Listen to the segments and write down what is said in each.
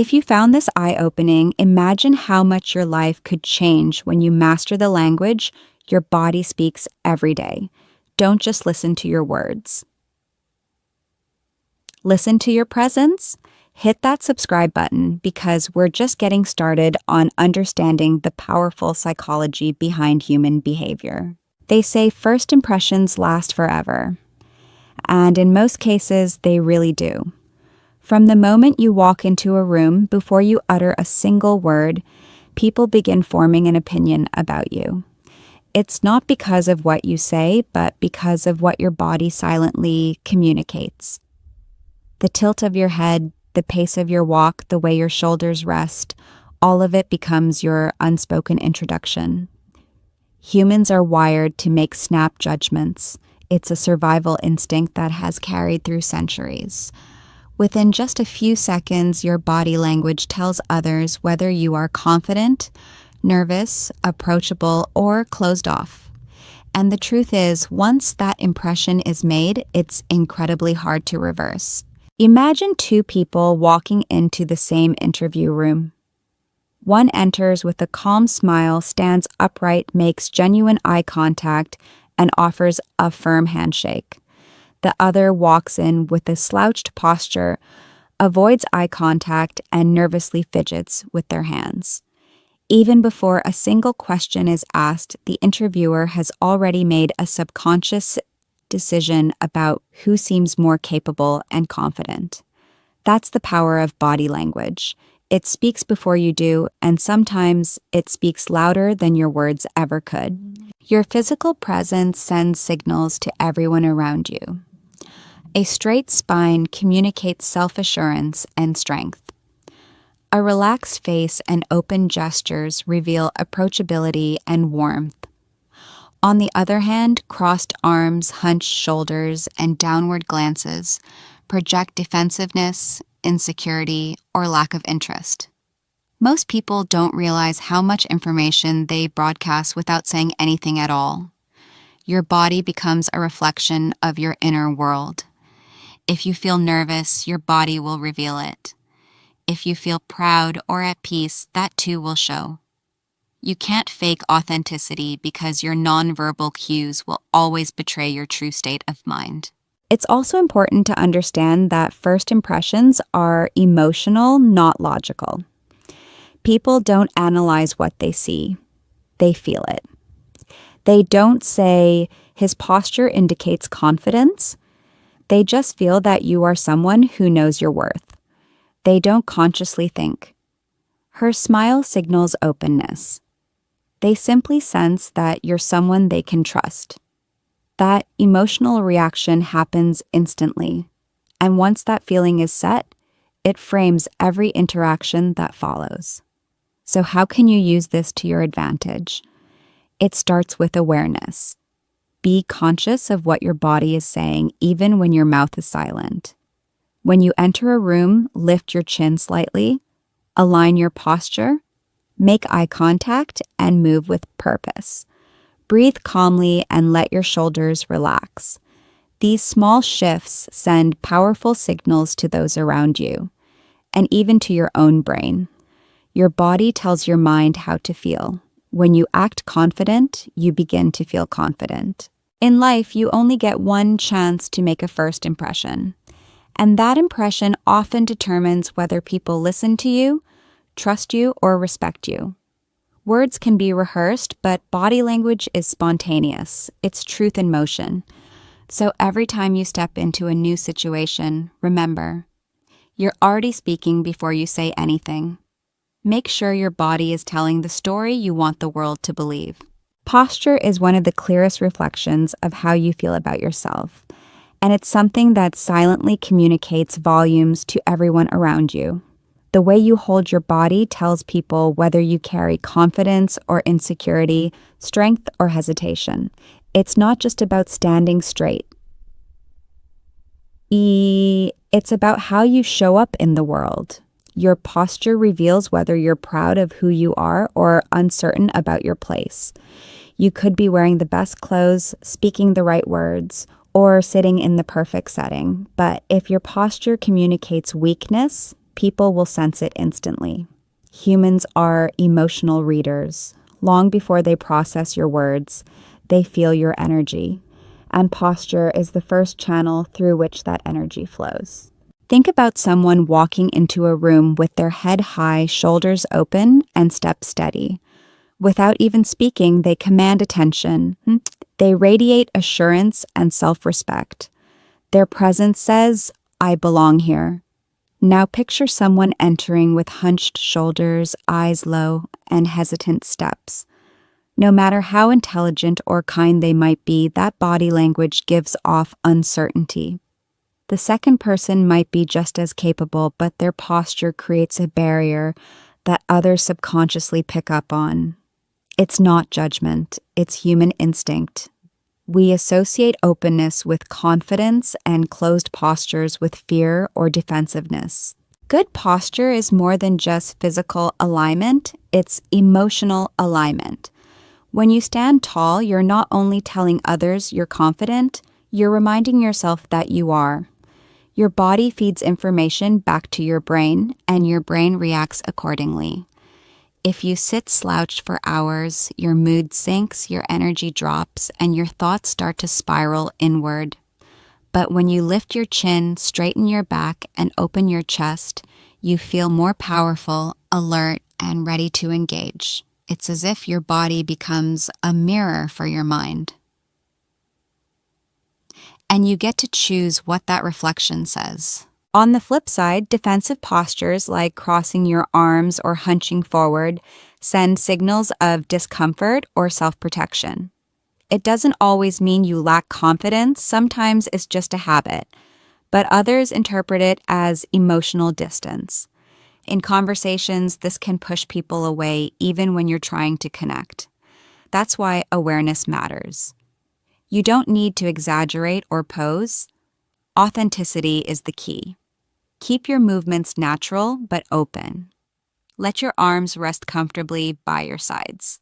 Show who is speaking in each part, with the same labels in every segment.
Speaker 1: If you found this eye-opening, imagine how much your life could change when you master the language your body speaks every day. Don't just listen to your words. Listen to your presence. Hit that subscribe button because we're just getting started on understanding the powerful psychology behind human behavior. They say first impressions last forever, and in most cases, they really do. From the moment you walk into a room, before you utter a single word, people begin forming an opinion about you. It's not because of what you say, but because of what your body silently communicates. The tilt of your head, the pace of your walk, the way your shoulders rest, all of it becomes your unspoken introduction. Humans are wired to make snap judgments. It's a survival instinct that has carried through centuries. Within just a few seconds, your body language tells others whether you are confident, nervous, approachable, or closed off. And the truth is, once that impression is made, it's incredibly hard to reverse. Imagine two people walking into the same interview room. One enters with a calm smile, stands upright, makes genuine eye contact, and offers a firm handshake. The other walks in with a slouched posture, avoids eye contact, and nervously fidgets with their hands. Even before a single question is asked, the interviewer has already made a subconscious decision about who seems more capable and confident. That's the power of body language. It speaks before you do, and sometimes it speaks louder than your words ever could. Your physical presence sends signals to everyone around you. A straight spine communicates self-assurance and strength. A relaxed face and open gestures reveal approachability and warmth. On the other hand, crossed arms, hunched shoulders, and downward glances project defensiveness, insecurity, or lack of interest. Most people don't realize how much information they broadcast without saying anything at all. Your body becomes a reflection of your inner world. If you feel nervous, your body will reveal it. If you feel proud or at peace, that too will show. You can't fake authenticity because your nonverbal cues will always betray your true state of mind. It's also important to understand that first impressions are emotional, not logical. People don't analyze what they see. They feel it. They don't say, his posture indicates confidence. They just feel that you are someone who knows your worth. They don't consciously think. Her smile signals openness. They simply sense that you're someone they can trust. That emotional reaction happens instantly, and once that feeling is set, it frames every interaction that follows. So how can you use this to your advantage? It starts with awareness. Be conscious of what your body is saying, even when your mouth is silent. When you enter a room, lift your chin slightly, align your posture, make eye contact, and move with purpose. Breathe calmly and let your shoulders relax. These small shifts send powerful signals to those around you, and even to your own brain. Your body tells your mind how to feel. When you act confident, you begin to feel confident. In life, you only get one chance to make a first impression. And that impression often determines whether people listen to you, trust you, or respect you. Words can be rehearsed, but body language is spontaneous. It's truth in motion. So every time you step into a new situation, remember, you're already speaking before you say anything. Make sure your body is telling the story you want the world to believe. Posture is one of the clearest reflections of how you feel about yourself, and it's something that silently communicates volumes to everyone around you. The way you hold your body tells people whether you carry confidence or insecurity, strength or hesitation. It's not just about standing straight. It's about how you show up in the world. Your posture reveals whether you're proud of who you are or uncertain about your place. You could be wearing the best clothes, speaking the right words, or sitting in the perfect setting. But if your posture communicates weakness, people will sense it instantly. Humans are emotional readers. Long before they process your words, they feel your energy, and posture is the first channel through which that energy flows. Think about someone walking into a room with their head high, shoulders open, and steps steady. Without even speaking, they command attention. They radiate assurance and self-respect. Their presence says, "I belong here." Now picture someone entering with hunched shoulders, eyes low, and hesitant steps. No matter how intelligent or kind they might be, that body language gives off uncertainty. The second person might be just as capable, but their posture creates a barrier that others subconsciously pick up on. It's not judgment, it's human instinct. We associate openness with confidence and closed postures with fear or defensiveness. Good posture is more than just physical alignment, it's emotional alignment. When you stand tall, you're not only telling others you're confident, you're reminding yourself that you are. Your body feeds information back to your brain, and your brain reacts accordingly. If you sit slouched for hours, your mood sinks, your energy drops, and your thoughts start to spiral inward. But when you lift your chin, straighten your back, and open your chest, you feel more powerful, alert, and ready to engage. It's as if your body becomes a mirror for your mind. And you get to choose what that reflection says. On the flip side, defensive postures like crossing your arms or hunching forward send signals of discomfort or self-protection. It doesn't always mean you lack confidence, sometimes it's just a habit, but others interpret it as emotional distance. In conversations, this can push people away even when you're trying to connect. That's why awareness matters. You don't need to exaggerate or pose. Authenticity is the key. Keep your movements natural but open. Let your arms rest comfortably by your sides.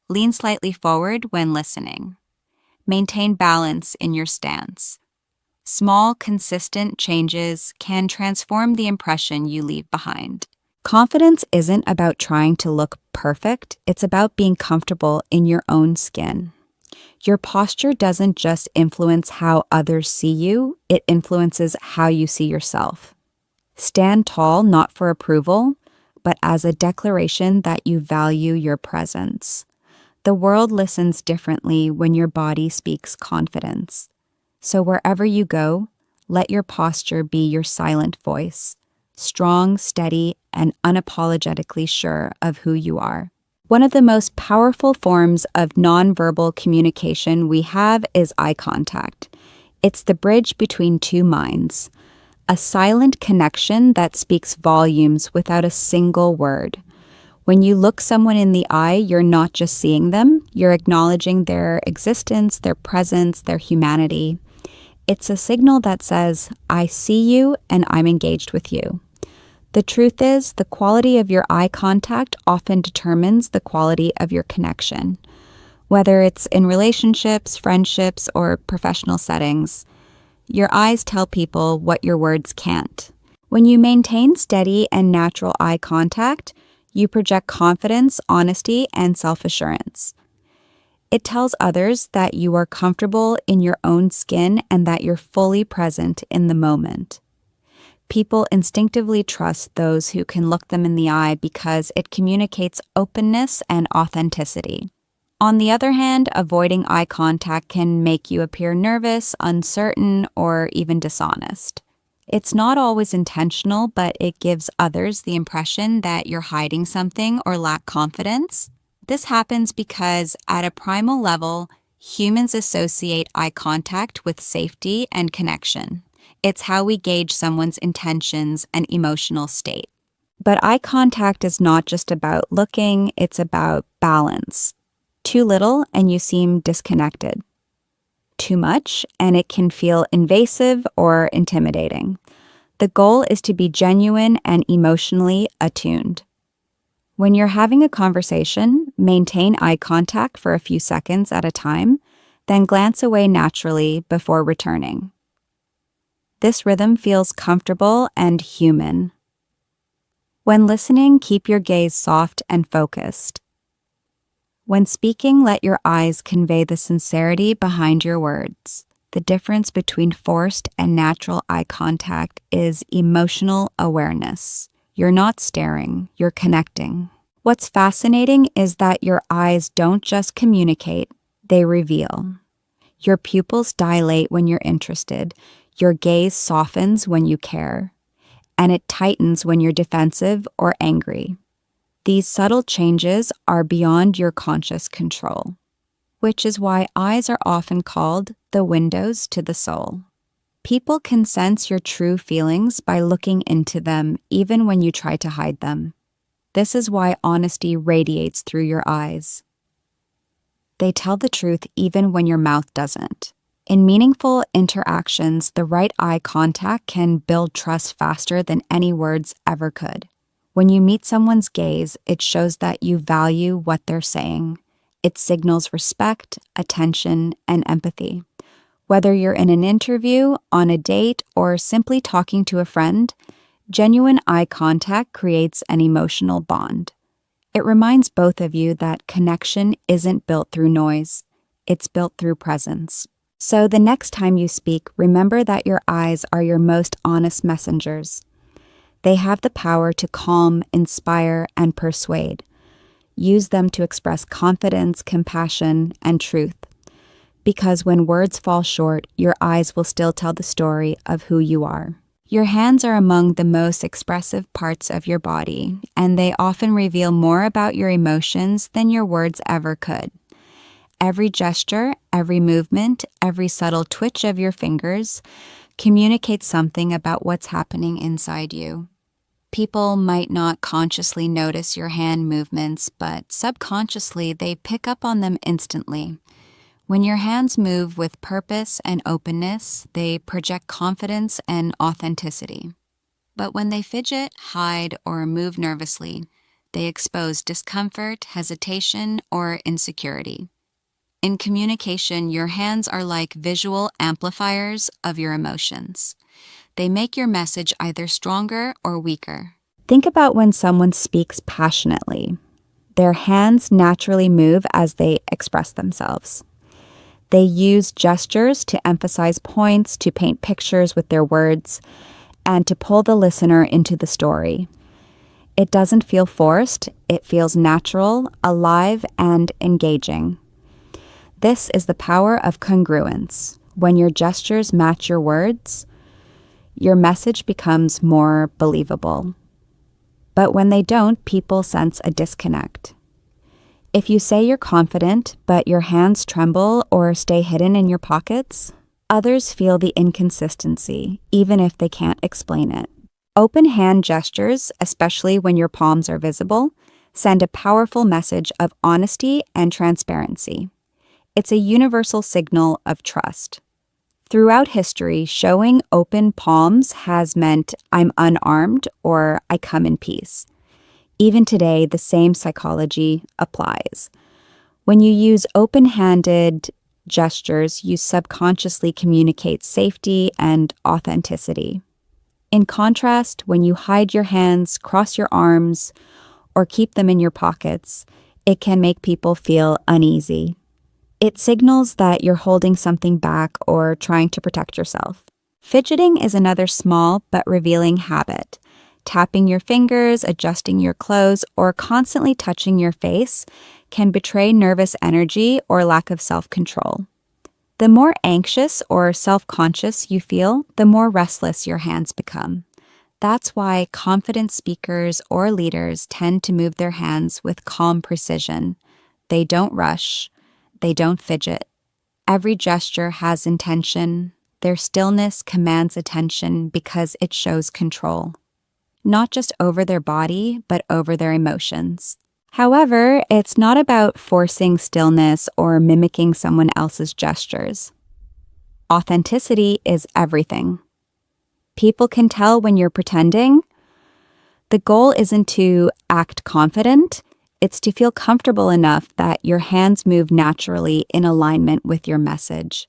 Speaker 1: Lean slightly forward when listening. Maintain balance in your stance. Small, consistent changes can transform the impression you leave behind. Confidence isn't about trying to look perfect, it's about being comfortable in your own skin. Your posture doesn't just influence how others see you, it influences how you see yourself. Stand tall not for approval, but as a declaration that you value your presence. The world listens differently when your body speaks confidence. So wherever you go, let your posture be your silent voice, strong, steady, and unapologetically sure of who you are. One of the most powerful forms of nonverbal communication we have is eye contact. It's the bridge between two minds, a silent connection that speaks volumes without a single word. When you look someone in the eye, you're not just seeing them, you're acknowledging their existence, their presence, their humanity. It's a signal that says, "I see you and I'm engaged with you." The truth is, the quality of your eye contact often determines the quality of your connection. Whether it's in relationships, friendships, or professional settings, your eyes tell people what your words can't. When you maintain steady and natural eye contact, you project confidence, honesty, and self-assurance. It tells others that you are comfortable in your own skin and that you're fully present in the moment. People instinctively trust those who can look them in the eye because it communicates openness and authenticity. On the other hand, avoiding eye contact can make you appear nervous, uncertain, or even dishonest. It's not always intentional, but it gives others the impression that you're hiding something or lack confidence. This happens because, at a primal level, humans associate eye contact with safety and connection. It's how we gauge someone's intentions and emotional state. But eye contact is not just about looking, it's about balance. Too little and you seem disconnected. Too much and it can feel invasive or intimidating. The goal is to be genuine and emotionally attuned. When you're having a conversation, maintain eye contact for a few seconds at a time, then glance away naturally before returning. This rhythm feels comfortable and human. When listening, keep your gaze soft and focused. When speaking, let your eyes convey the sincerity behind your words. The difference between forced and natural eye contact is emotional awareness. You're not staring, you're connecting. What's fascinating is that your eyes don't just communicate, they reveal. Your pupils dilate when you're interested, your gaze softens when you care, and it tightens when you're defensive or angry. These subtle changes are beyond your conscious control, which is why eyes are often called the windows to the soul. People can sense your true feelings by looking into them, even when you try to hide them. This is why honesty radiates through your eyes. They tell the truth even when your mouth doesn't. In meaningful interactions, the right eye contact can build trust faster than any words ever could. When you meet someone's gaze, it shows that you value what they're saying. It signals respect, attention, and empathy. Whether you're in an interview, on a date, or simply talking to a friend, genuine eye contact creates an emotional bond. It reminds both of you that connection isn't built through noise, it's built through presence. So the next time you speak, remember that your eyes are your most honest messengers. They have the power to calm, inspire, and persuade. Use them to express confidence, compassion, and truth. Because when words fall short, your eyes will still tell the story of who you are. Your hands are among the most expressive parts of your body, and they often reveal more about your emotions than your words ever could. Every gesture, every movement, every subtle twitch of your fingers communicates something about what's happening inside you. People might not consciously notice your hand movements, but subconsciously they pick up on them instantly. When your hands move with purpose and openness, they project confidence and authenticity. But when they fidget, hide, or move nervously, they expose discomfort, hesitation, or insecurity. In communication, your hands are like visual amplifiers of your emotions. They make your message either stronger or weaker. Think about when someone speaks passionately. Their hands naturally move as they express themselves. They use gestures to emphasize points, to paint pictures with their words, and to pull the listener into the story. It doesn't feel forced, it feels natural, alive, and engaging. This is the power of congruence. When your gestures match your words, your message becomes more believable. But when they don't, people sense a disconnect. If you say you're confident, but your hands tremble or stay hidden in your pockets, others feel the inconsistency, even if they can't explain it. Open hand gestures, especially when your palms are visible, send a powerful message of honesty and transparency. It's a universal signal of trust. Throughout history, showing open palms has meant I'm unarmed or I come in peace. Even today, the same psychology applies. When you use open-handed gestures, you subconsciously communicate safety and authenticity. In contrast, when you hide your hands, cross your arms, or keep them in your pockets, it can make people feel uneasy. It signals that you're holding something back or trying to protect yourself. Fidgeting is another small but revealing habit. Tapping your fingers, adjusting your clothes, or constantly touching your face can betray nervous energy or lack of self-control. The more anxious or self-conscious you feel, the more restless your hands become. That's why confident speakers or leaders tend to move their hands with calm precision. They don't rush. They don't fidget. Every gesture has intention. Their stillness commands attention because it shows control. Not just over their body, but over their emotions. However, it's not about forcing stillness or mimicking someone else's gestures. Authenticity is everything. People can tell when you're pretending. The goal isn't to act confident. It's to feel comfortable enough that your hands move naturally in alignment with your message.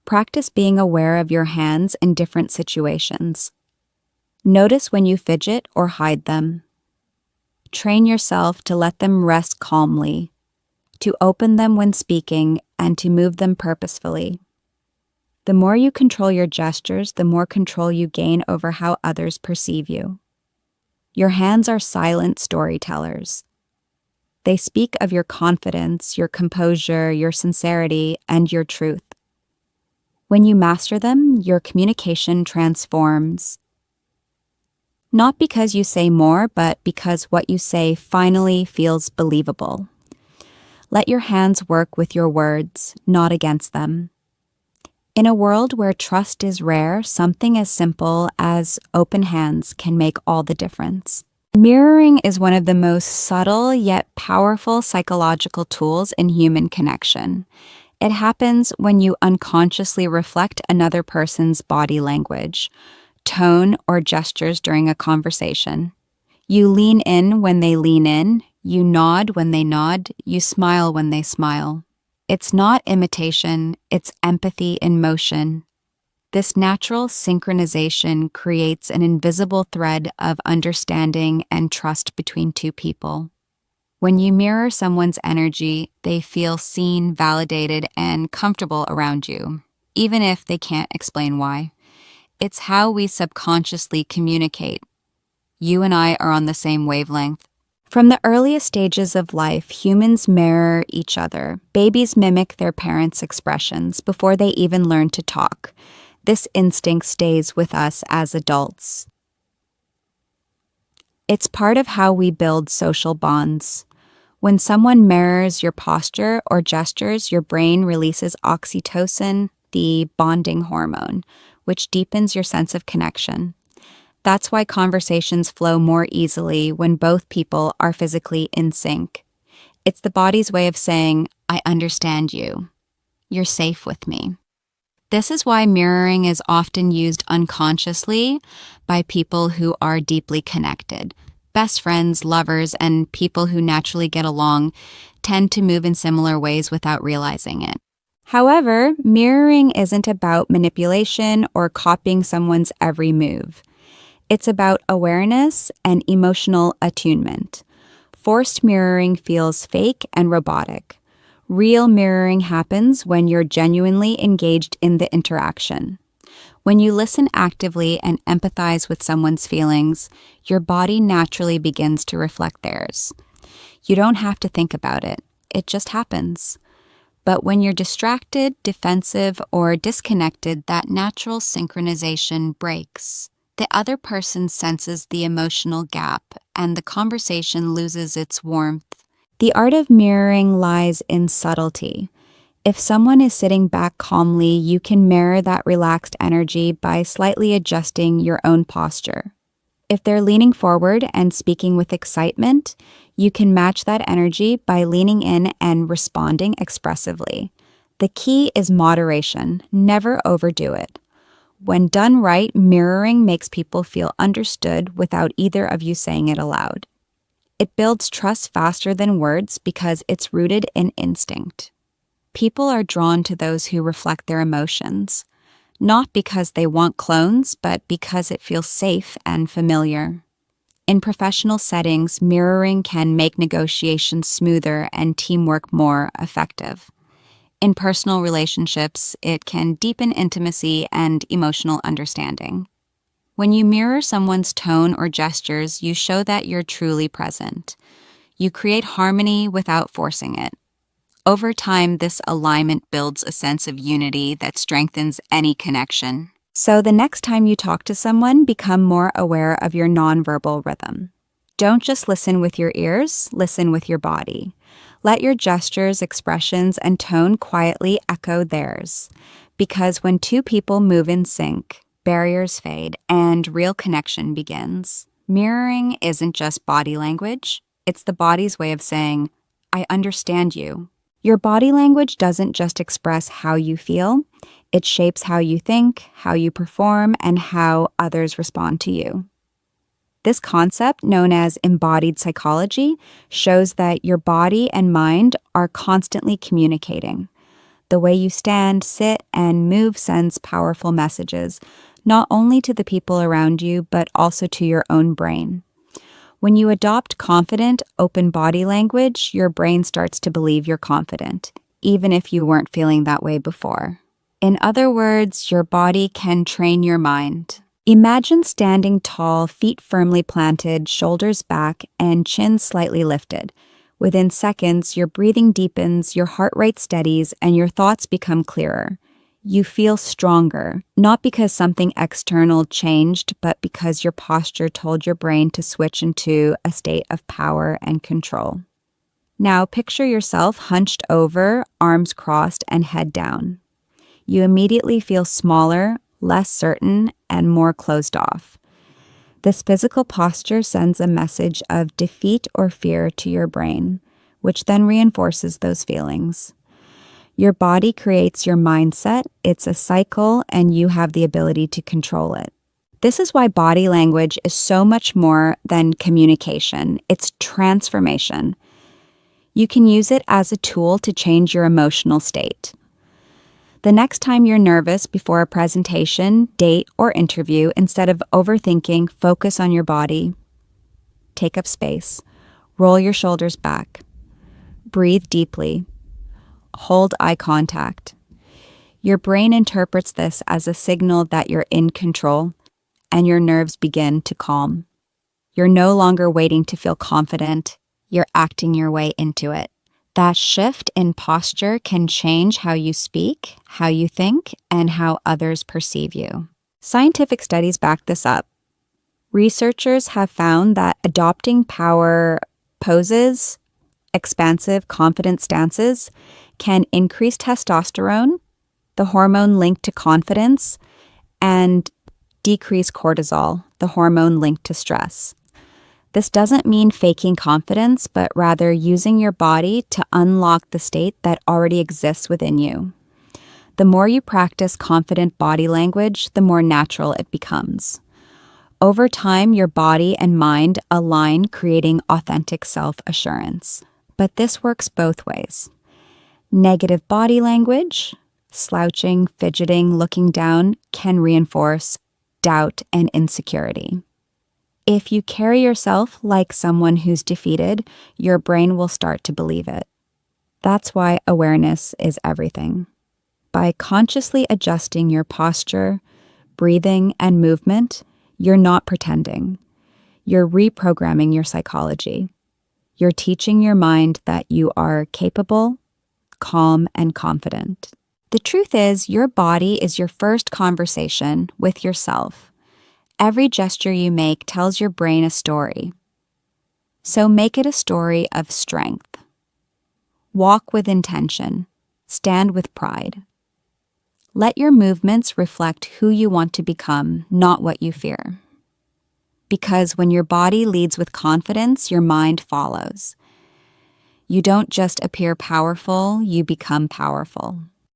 Speaker 1: Practice being aware of your hands in different situations. Notice when you fidget or hide them. Train yourself to let them rest calmly, to open them when speaking, and to move them purposefully. The more you control your gestures, the more control you gain over how others perceive you. Your hands are silent storytellers. They speak of your confidence, your composure, your sincerity, and your truth. When you master them, your communication transforms. Not because you say more, but because what you say finally feels believable. Let your hands work with your words, not against them. In a world where trust is rare, something as simple as open hands can make all the difference. Mirroring is one of the most subtle yet powerful psychological tools in human connection. It happens when you unconsciously reflect another person's body language, tone, or gestures during a conversation. You lean in when they lean in, you nod when they nod, you smile when they smile. It's not imitation, it's empathy in motion. This natural synchronization creates an invisible thread of understanding and trust between two people. When you mirror someone's energy, they feel seen, validated, and comfortable around you, even if they can't explain why. It's how we subconsciously communicate. You and I are on the same wavelength. From the earliest stages of life, humans mirror each other. Babies mimic their parents' expressions before they even learn to talk. This instinct stays with us as adults. It's part of how we build social bonds. When someone mirrors your posture or gestures, your brain releases oxytocin, the bonding hormone, which deepens your sense of connection. That's why conversations flow more easily when both people are physically in sync. It's the body's way of saying, I understand you. You're safe with me. This is why mirroring is often used unconsciously by people who are deeply connected. Best friends, lovers, and people who naturally get along tend to move in similar ways without realizing it. However, mirroring isn't about manipulation or copying someone's every move. It's about awareness and emotional attunement. Forced mirroring feels fake and robotic. Real mirroring happens when you're genuinely engaged in the interaction. When you listen actively and empathize with someone's feelings, your body naturally begins to reflect theirs. You don't have to think about it. It just happens. But when you're distracted, defensive, or disconnected, that natural synchronization breaks. The other person senses the emotional gap, and the conversation loses its warmth. The art of mirroring lies in subtlety. If someone is sitting back calmly, you can mirror that relaxed energy by slightly adjusting your own posture. If they're leaning forward and speaking with excitement, you can match that energy by leaning in and responding expressively. The key is moderation. Never overdo it. When done right, mirroring makes people feel understood without either of you saying it aloud. It builds trust faster than words because it's rooted in instinct. People are drawn to those who reflect their emotions, not because they want clones, but because it feels safe and familiar. In professional settings, mirroring can make negotiations smoother and teamwork more effective. In personal relationships, it can deepen intimacy and emotional understanding. When you mirror someone's tone or gestures, you show that you're truly present. You create harmony without forcing it. Over time, this alignment builds a sense of unity that strengthens any connection. So the next time you talk to someone, become more aware of your nonverbal rhythm. Don't just listen with your ears, listen with your body. Let your gestures, expressions, and tone quietly echo theirs. Because when two people move in sync, barriers fade and real connection begins. Mirroring isn't just body language, it's the body's way of saying, I understand you. Your body language doesn't just express how you feel, it shapes how you think, how you perform, and how others respond to you. This concept, known as embodied psychology, shows that your body and mind are constantly communicating. The way you stand, sit, and move sends powerful messages, not only to the people around you, but also to your own brain. When you adopt confident, open body language, your brain starts to believe you're confident, even if you weren't feeling that way before. In other words, your body can train your mind. Imagine standing tall, feet firmly planted, shoulders back, and chin slightly lifted. Within seconds, your breathing deepens, your heart rate steadies, and your thoughts become clearer. You feel stronger, not because something external changed, but because your posture told your brain to switch into a state of power and control. Now picture yourself hunched over, arms crossed, and head down. You immediately feel smaller, less certain, and more closed off. This physical posture sends a message of defeat or fear to your brain, which then reinforces those feelings. Your body creates your mindset, it's a cycle, and you have the ability to control it. This is why body language is so much more than communication. It's transformation. You can use it as a tool to change your emotional state. The next time you're nervous before a presentation, date, or interview, instead of overthinking, focus on your body. Take up space. Roll your shoulders back. Breathe deeply. Hold eye contact. Your brain interprets this as a signal that you're in control, and your nerves begin to calm. You're no longer waiting to feel confident. You're acting your way into it. That shift in posture can change how you speak, how you think, and how others perceive you. Scientific studies back this up. Researchers have found that adopting power poses, expansive, confident stances, can increase testosterone, the hormone linked to confidence, and decrease cortisol, the hormone linked to stress. This doesn't mean faking confidence, but rather using your body to unlock the state that already exists within you. The more you practice confident body language, the more natural it becomes. Over time, your body and mind align, creating authentic self-assurance. But this works both ways. Negative body language, slouching, fidgeting, looking down, can reinforce doubt and insecurity. If you carry yourself like someone who's defeated, your brain will start to believe it. That's why awareness is everything. By consciously adjusting your posture, breathing, and movement, you're not pretending. You're reprogramming your psychology. You're teaching your mind that you are capable, calm, and confident. The truth is, your body is your first conversation with yourself. Every gesture you make tells your brain a story. So make it a story of strength. Walk with intention. Stand with pride. Let your movements reflect who you want to become, not what you fear. Because when your body leads with confidence, your mind follows. You don't just appear powerful, you become powerful.